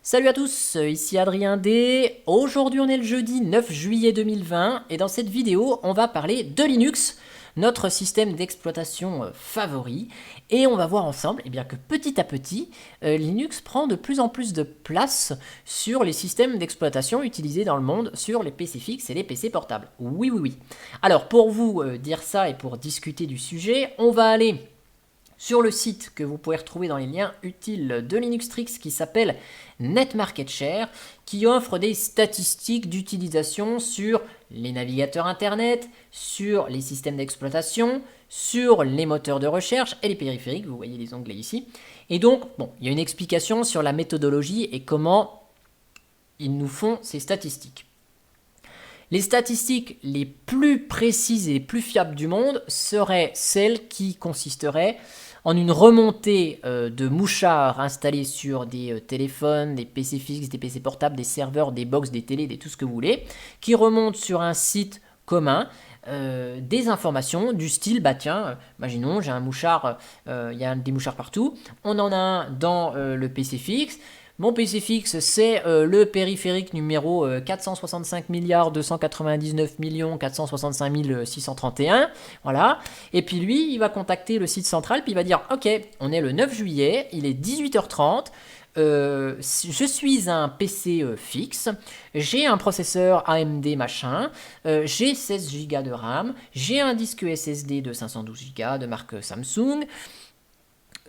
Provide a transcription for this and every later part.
Salut à tous, ici Adrien D. Aujourd'hui on est le jeudi 9 juillet 2020 et dans cette vidéo on va parler de Linux, notre système d'exploitation favori. Et on va voir ensemble que petit à petit, Linux prend de plus en plus de place sur les systèmes d'exploitation utilisés dans le monde, sur les PC fixes et les PC portables. Oui, oui, oui. Alors pour vous dire ça et pour discuter du sujet, on va aller sur le site que vous pouvez retrouver dans les liens utiles de Linuxtrix qui s'appelle NetMarketShare, qui offre des statistiques d'utilisation sur les navigateurs internet, sur les systèmes d'exploitation, sur les moteurs de recherche et les périphériques, vous voyez les onglets ici. Et donc, il y a une explication sur la méthodologie et comment ils nous font ces statistiques. Les statistiques les plus précises et les plus fiables du monde seraient celles qui consisteraient en une remontée de mouchards installés sur des téléphones, des PC fixes, des PC portables, des serveurs, des box, des télés, tout ce que vous voulez, qui remontent sur un site commun des informations du style, imaginons j'ai un mouchard, il y a des mouchards partout, on en a un dans le PC fixe. Mon PC fixe, c'est le périphérique numéro 465 299 465 631. Voilà. Et puis lui, il va contacter le site central, puis il va dire « Ok, on est le 9 juillet, il est 18h30, je suis un PC fixe, j'ai un processeur AMD machin, j'ai 16 Go de RAM, j'ai un disque SSD de 512 Go de marque Samsung.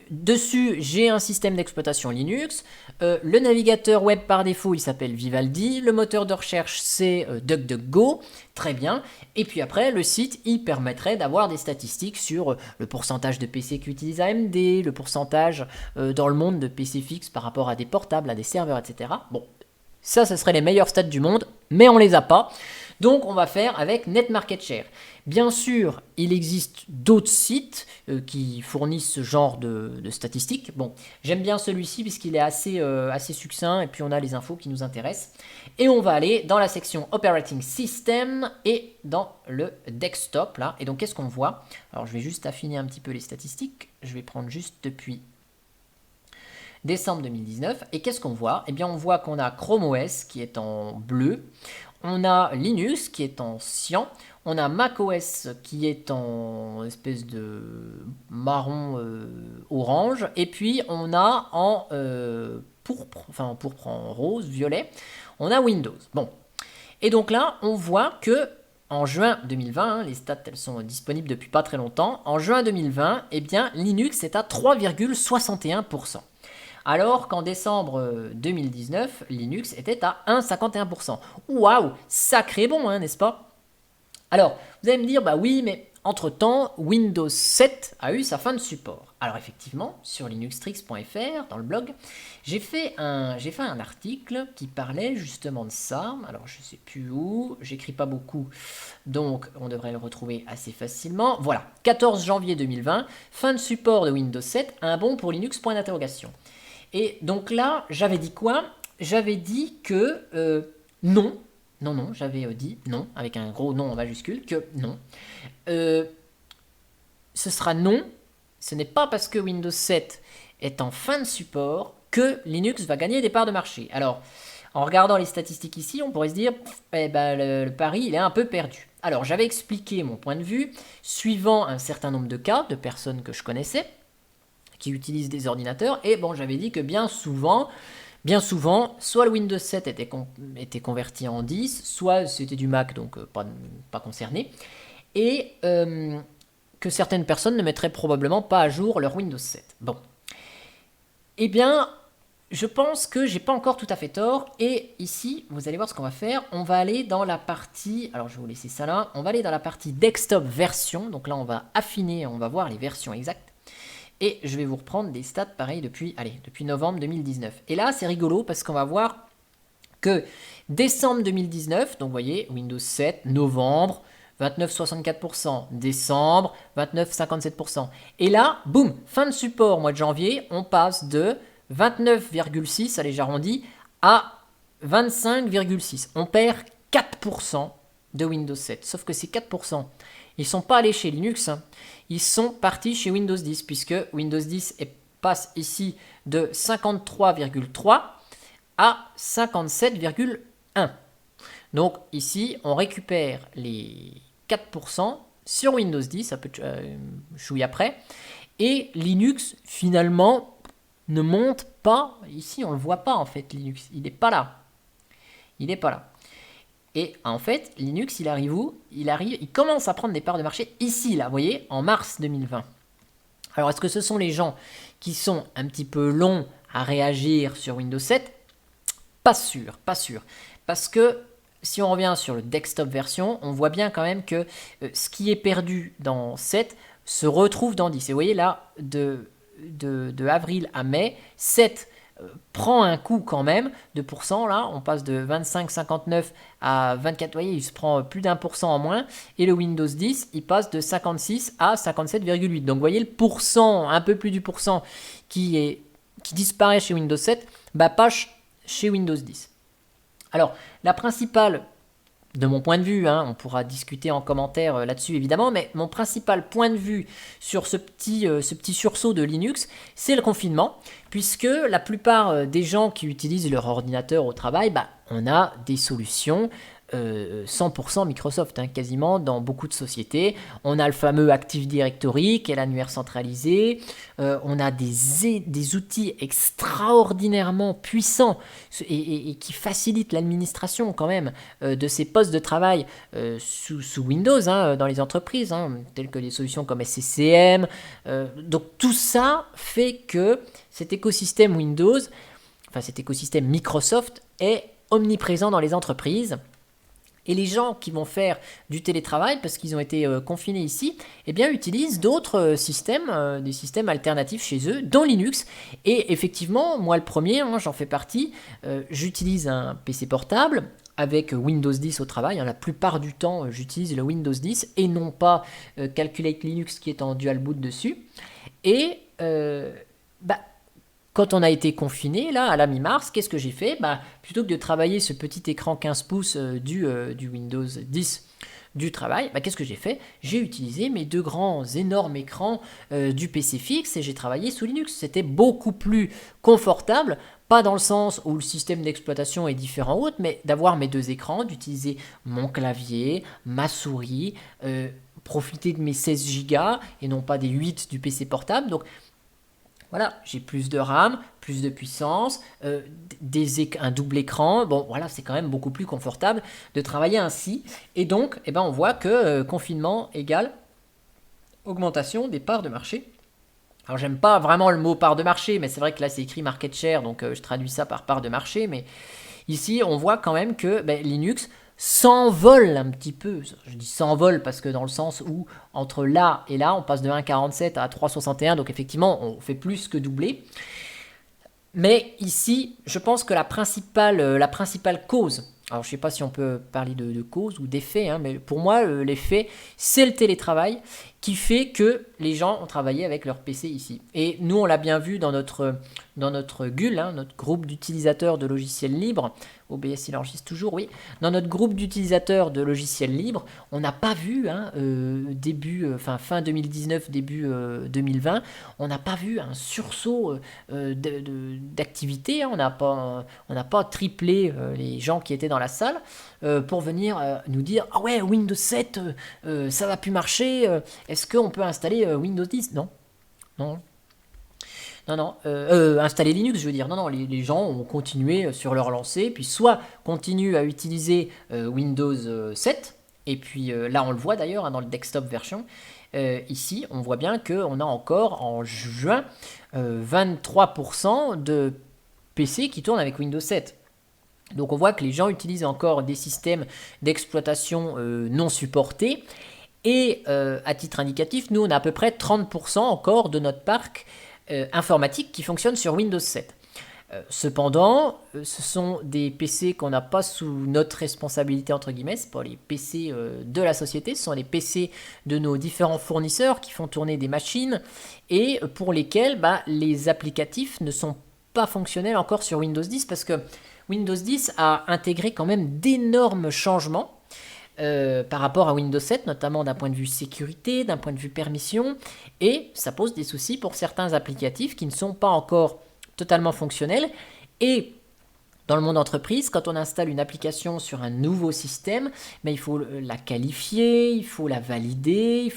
Dessus, j'ai un système d'exploitation Linux. Le navigateur web par défaut, il s'appelle Vivaldi. Le moteur de recherche, c'est DuckDuckGo. Très bien. Et puis après, le site, il permettrait d'avoir des statistiques sur le pourcentage de PC qui utilisent AMD, le pourcentage dans le monde de PC fixes par rapport à des portables, à des serveurs, etc. Bon, ça serait les meilleurs stats du monde, mais on les a pas. Donc on va faire avec NetMarketShare. Bien sûr, il existe d'autres sites qui fournissent ce genre de statistiques. Bon, j'aime bien celui-ci puisqu'il est assez succinct et puis on a les infos qui nous intéressent. Et on va aller dans la section Operating System et dans le desktop là. Et donc qu'est-ce qu'on voit? Alors je vais juste affiner un petit peu les statistiques. Je vais prendre juste depuis décembre 2019. Et qu'est-ce qu'on voit? Eh bien on voit qu'on a Chrome OS qui est en bleu. On a Linux qui est en cyan, on a macOS qui est en espèce de marron orange, et puis on a en pourpre, en rose, violet, on a Windows. Bon, et donc là, on voit que en juin 2020, les stats elles sont disponibles depuis pas très longtemps, en juin 2020, eh bien Linux est à 3,61%. Alors qu'en décembre 2019, Linux était à 1,51%. Waouh, sacré bon, hein, n'est-ce pas? Alors, vous allez me dire, bah oui, mais entre-temps, Windows 7 a eu sa fin de support. Alors effectivement, sur linuxtrix.fr, dans le blog, j'ai fait un article qui parlait justement de ça. Alors je ne sais plus où, j'écris pas beaucoup, donc on devrait le retrouver assez facilement. Voilà, 14 janvier 2020, fin de support de Windows 7, un bon pour Linux, point d'interrogation. Et donc là, j'avais dit quoi? J'avais dit que non, j'avais dit non, avec un gros non en majuscule, que non. Ce sera non, ce n'est pas parce que Windows 7 est en fin de support que Linux va gagner des parts de marché. Alors, en regardant les statistiques ici, on pourrait se dire, le pari, il est un peu perdu. Alors, j'avais expliqué mon point de vue, suivant un certain nombre de cas de personnes que je connaissais, qui utilisent des ordinateurs, et bon, j'avais dit que bien souvent, soit le Windows 7 était converti en 10, soit c'était du Mac, donc pas concerné, et que certaines personnes ne mettraient probablement pas à jour leur Windows 7. Bon. Eh bien, je pense que j'ai pas encore tout à fait tort, et ici, vous allez voir ce qu'on va faire, on va aller dans la partie, alors je vais vous laisser ça là, on va aller dans la partie desktop version, donc là on va affiner, on va voir les versions exactes. Et je vais vous reprendre des stats pareil depuis novembre 2019. Et là, c'est rigolo parce qu'on va voir que décembre 2019, donc vous voyez, Windows 7, novembre, 29,64%, décembre, 29,57%. Et là, boum, fin de support, mois de janvier, on passe de 29,6, allez j'arrondis, à 25,6. On perd 4% de Windows 7. Sauf que ces 4%, ils ne sont pas allés chez Linux, hein. Ils sont partis chez Windows 10, puisque Windows 10 passe ici de 53,3 à 57,1. Donc ici, on récupère les 4% sur Windows 10, un peu chouille après, et Linux, finalement, ne monte pas. Ici, on ne le voit pas, en fait, Linux. Il n'est pas là. Il n'est pas là. Et en fait, Linux, il arrive où? Il commence à prendre des parts de marché ici, là, vous voyez, en mars 2020. Alors, est-ce que ce sont les gens qui sont un petit peu longs à réagir sur Windows 7? Pas sûr, pas sûr. Parce que si on revient sur le desktop version, on voit bien quand même que ce qui est perdu dans 7 se retrouve dans 10. Et vous voyez là, de avril à mai, 7 prend un coup quand même de pourcent. Là, on passe de 25,59 à 24. Vous voyez, il se prend plus d'1% en moins. Et le Windows 10, il passe de 56 à 57,8. Donc vous voyez le pourcent, un peu plus du pourcent qui disparaît chez Windows 7, bah pas chez Windows 10. Alors, la principale, de mon point de vue, on pourra discuter en commentaire là-dessus évidemment, mais mon principal point de vue sur ce petit sursaut de Linux, c'est le confinement, puisque la plupart des gens qui utilisent leur ordinateur au travail, on a des solutions 100% Microsoft, quasiment dans beaucoup de sociétés. On a le fameux Active Directory qui est l'annuaire centralisé. On a des outils extraordinairement puissants et qui facilitent l'administration quand même de ces postes de travail sous Windows dans les entreprises, telles que des solutions comme SCCM. Donc tout ça fait que cet écosystème Windows, enfin cet écosystème Microsoft est omniprésent dans les entreprises. Et les gens qui vont faire du télétravail, parce qu'ils ont été confinés ici, eh bien, utilisent d'autres systèmes, des systèmes alternatifs chez eux, dont Linux. Et effectivement, moi le premier, j'en fais partie, j'utilise un PC portable avec Windows 10 au travail. La plupart du temps, j'utilise le Windows 10 et non pas Calculate Linux qui est en dual boot dessus. Et quand on a été confiné, là, à la mi-mars, qu'est-ce que j'ai fait? Plutôt que de travailler ce petit écran 15 pouces du Windows 10 du travail, qu'est-ce que j'ai fait? J'ai utilisé mes deux grands énormes écrans du PC fixe et j'ai travaillé sous Linux. C'était beaucoup plus confortable, pas dans le sens où le système d'exploitation est différent ou autre, mais d'avoir mes deux écrans, d'utiliser mon clavier, ma souris, profiter de mes 16 Go et non pas des 8 du PC portable. Donc, voilà, j'ai plus de RAM, plus de puissance, un double écran. Bon, voilà, c'est quand même beaucoup plus confortable de travailler ainsi. Et donc, on voit que confinement égale augmentation des parts de marché. Alors, j'aime pas vraiment le mot part de marché, mais c'est vrai que là, c'est écrit market share, donc je traduis ça par part de marché. Mais ici, on voit quand même que Linux s'envole un petit peu. Je dis s'envole parce que dans le sens où entre là et là, on passe de 1,47 à 3,61, donc effectivement, on fait plus que doubler. Mais ici, je pense que la principale cause, alors je ne sais pas si on peut parler de cause ou d'effet, mais pour moi, l'effet, c'est le télétravail qui fait que les gens ont travaillé avec leur PC ici. Et nous, on l'a bien vu dans notre GUL, notre groupe d'utilisateurs de logiciels libres. OBS, il enregistre toujours, oui. Dans notre groupe d'utilisateurs de logiciels libres, on n'a pas vu, fin 2019, début 2020, on n'a pas vu un sursaut d'activité. On n'a pas triplé les gens qui étaient dans la salle pour venir nous dire « Ah ouais, Windows 7, ça va plus marcher, est-ce qu'on peut installer Windows 10 ?» Non. Non, installer Linux, je veux dire. Non, les gens ont continué sur leur lancée, puis soit continuent à utiliser Windows 7, et puis là on le voit d'ailleurs dans le desktop version. Ici, on voit bien qu'on a encore en juin 23% de PC qui tournent avec Windows 7. Donc on voit que les gens utilisent encore des systèmes d'exploitation non supportés. Et à titre indicatif, nous on a à peu près 30% encore de notre parc informatique qui fonctionne sur Windows 7. Cependant, ce sont des PC qu'on n'a pas sous notre responsabilité, entre guillemets, c'est pas les PC de la société, ce sont les PC de nos différents fournisseurs qui font tourner des machines et pour lesquels les applicatifs ne sont pas fonctionnels encore sur Windows 10 parce que Windows 10 a intégré quand même d'énormes changements par rapport à Windows 7, notamment d'un point de vue sécurité, d'un point de vue permission, et ça pose des soucis pour certains applicatifs qui ne sont pas encore totalement fonctionnels. Et Dans le monde entreprise, quand on installe une application sur un nouveau système, mais il faut la qualifier, il faut la valider,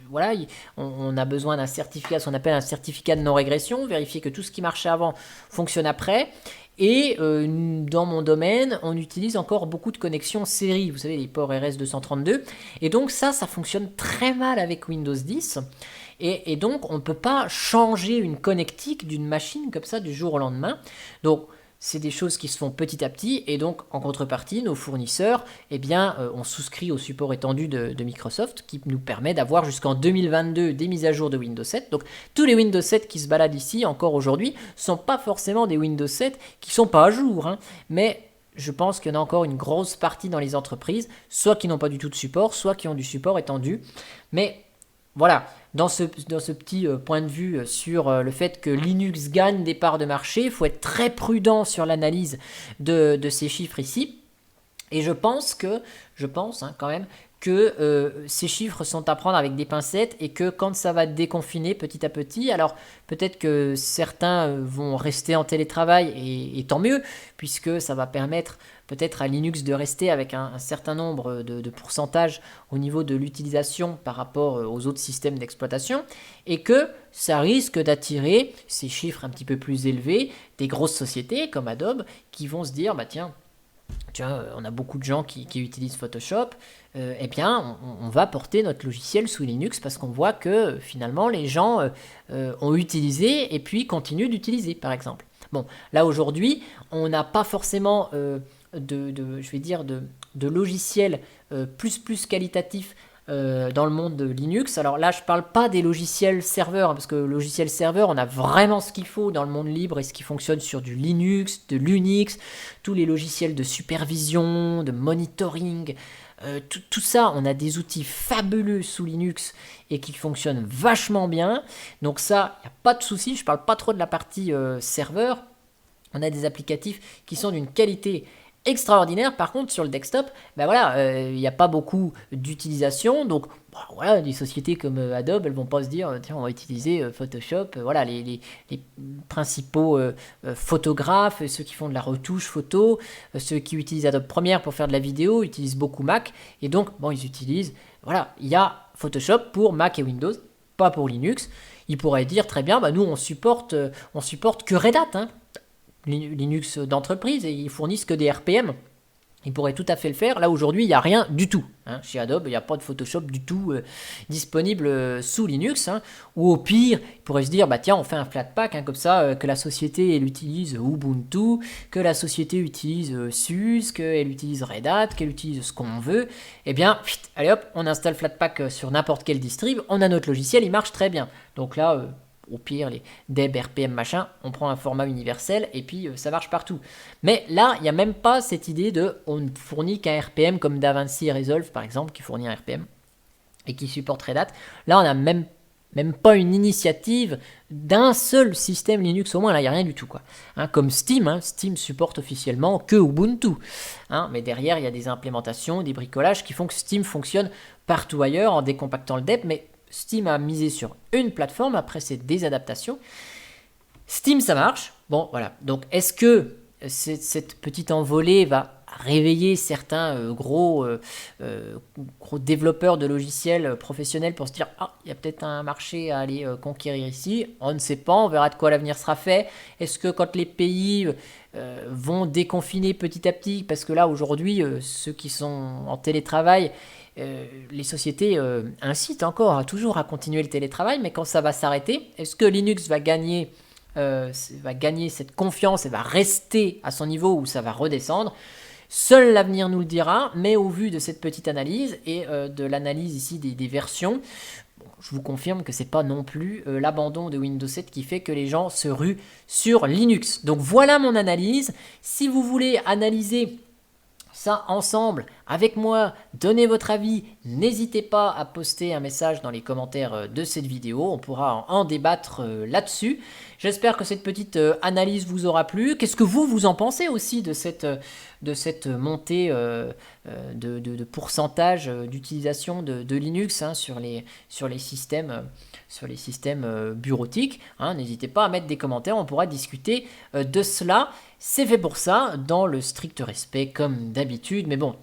voilà, on a besoin d'un certificat, ce qu'on appelle un certificat de non-régression, vérifier que tout ce qui marchait avant fonctionne après. Et dans mon domaine, on utilise encore beaucoup de connexions série, vous savez, les ports RS232. Et donc ça fonctionne très mal avec Windows 10. Et donc, on ne peut pas changer une connectique d'une machine comme ça du jour au lendemain. Donc, c'est des choses qui se font petit à petit, et donc en contrepartie, nos fournisseurs, eh bien, on souscrit au support étendu de Microsoft qui nous permet d'avoir jusqu'en 2022 des mises à jour de Windows 7. Donc tous les Windows 7 qui se baladent ici encore aujourd'hui ne sont pas forcément des Windows 7 qui ne sont pas à jour, hein, mais je pense qu'il y en a encore une grosse partie dans les entreprises, soit qui n'ont pas du tout de support, soit qui ont du support étendu. Mais voilà, dans ce petit point de vue sur le fait que Linux gagne des parts de marché, il faut être très prudent sur l'analyse de ces chiffres ici. Et je pense quand même que ces chiffres sont à prendre avec des pincettes et que quand ça va déconfiner petit à petit, alors peut-être que certains vont rester en télétravail et tant mieux, puisque ça va permettre peut-être à Linux de rester avec un certain nombre de pourcentages au niveau de l'utilisation par rapport aux autres systèmes d'exploitation, et que ça risque d'attirer ces chiffres un petit peu plus élevés des grosses sociétés comme Adobe qui vont se dire, bah tiens, tu vois, on a beaucoup de gens qui utilisent Photoshop, eh bien, on va porter notre logiciel sous Linux parce qu'on voit que finalement les gens ont utilisé et puis continuent d'utiliser, par exemple. Bon, là aujourd'hui, on n'a pas forcément de logiciels plus qualitatifs dans le monde de Linux. Alors là, je ne parle pas des logiciels serveurs, parce que logiciel serveur, on a vraiment ce qu'il faut dans le monde libre et ce qui fonctionne sur du Linux, de l'Unix, tous les logiciels de supervision, de monitoring, tout ça, on a des outils fabuleux sous Linux et qui fonctionnent vachement bien. Donc ça, il n'y a pas de souci, je ne parle pas trop de la partie serveur. On a des applicatifs qui sont d'une qualité extraordinaire. Par contre, sur le desktop, ben voilà, il n'y a pas beaucoup d'utilisation. Donc, voilà, des sociétés comme Adobe, elles vont pas se dire, tiens, on va utiliser Photoshop. Voilà, les principaux photographes, ceux qui font de la retouche photo, ceux qui utilisent Adobe Premiere pour faire de la vidéo, utilisent beaucoup Mac. Et donc, bon, ils utilisent, voilà, il y a Photoshop pour Mac et Windows, pas pour Linux. Ils pourraient dire, très bien, bah, nous, on supporte que Red Hat, hein. Linux d'entreprise, et ils fournissent que des RPM. Ils pourraient tout à fait le faire. Là aujourd'hui, il n'y a rien du tout. Hein. Chez Adobe, il n'y a pas de Photoshop du tout disponible sous Linux. Hein. Ou au pire, ils pourraient se dire, bah tiens, on fait un Flatpak, hein, comme ça, que la société elle utilise Ubuntu, que la société utilise SUSE, qu'elle utilise Red Hat, qu'elle utilise ce qu'on veut. Eh bien, allez hop, on installe Flatpak sur n'importe quel distrib, on a notre logiciel, il marche très bien. Donc là, au pire, les DEB, RPM, machin, on prend un format universel et puis ça marche partout. Mais là, il n'y a même pas cette idée on ne fournit qu'un RPM comme DaVinci Resolve, par exemple, qui fournit un RPM et qui supporte Red Hat. Là, on n'a même pas une initiative d'un seul système Linux, au moins, là, il n'y a rien du tout, quoi. Hein, comme Steam, hein, Steam supporte officiellement que Ubuntu. Hein, mais derrière, il y a des implémentations, des bricolages qui font que Steam fonctionne partout ailleurs en décompactant le DEB, mais Steam a misé sur une plateforme, après c'est des adaptations. Steam, ça marche. Bon, voilà. Donc, est-ce que cette petite envolée va réveiller certains gros développeurs de logiciels professionnels pour se dire « Ah, il y a peut-être un marché à aller conquérir ici. » On ne sait pas, on verra de quoi l'avenir sera fait. Est-ce que quand les pays vont déconfiner petit à petit, parce que là, aujourd'hui, ceux qui sont en télétravail, les sociétés incitent encore toujours à continuer le télétravail, mais quand ça va s'arrêter, est-ce que Linux va gagner cette confiance et va rester à son niveau ou ça va redescendre? Seul l'avenir nous le dira, mais au vu de cette petite analyse et de l'analyse ici des versions, je vous confirme que c'est pas non plus l'abandon de Windows 7 qui fait que les gens se ruent sur Linux. Donc voilà mon analyse. Si vous voulez analyser ça ensemble avec moi, donnez votre avis, n'hésitez pas à poster un message dans les commentaires de cette vidéo, on pourra en débattre là-dessus. J'espère que cette petite analyse vous aura plu. Qu'est-ce que vous en pensez aussi de cette de cette montée de pourcentage d'utilisation de Linux hein, sur les systèmes bureautiques. Hein. N'hésitez pas à mettre des commentaires, on pourra discuter de cela. C'est fait pour ça, dans le strict respect comme d'habitude, mais bon,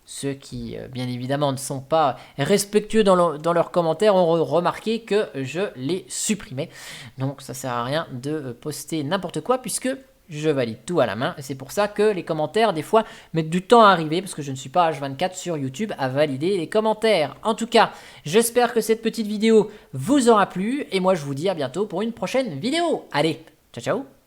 ceux qui, bien évidemment, ne sont pas respectueux dans leurs commentaires ont remarqué que je les supprimais. Donc ça sert à rien de poster n'importe quoi puisque je valide tout à la main. Et c'est pour ça que les commentaires, des fois, mettent du temps à arriver parce que je ne suis pas H24 sur YouTube à valider les commentaires. En tout cas, j'espère que cette petite vidéo vous aura plu. Et moi, je vous dis à bientôt pour une prochaine vidéo. Allez, ciao ciao!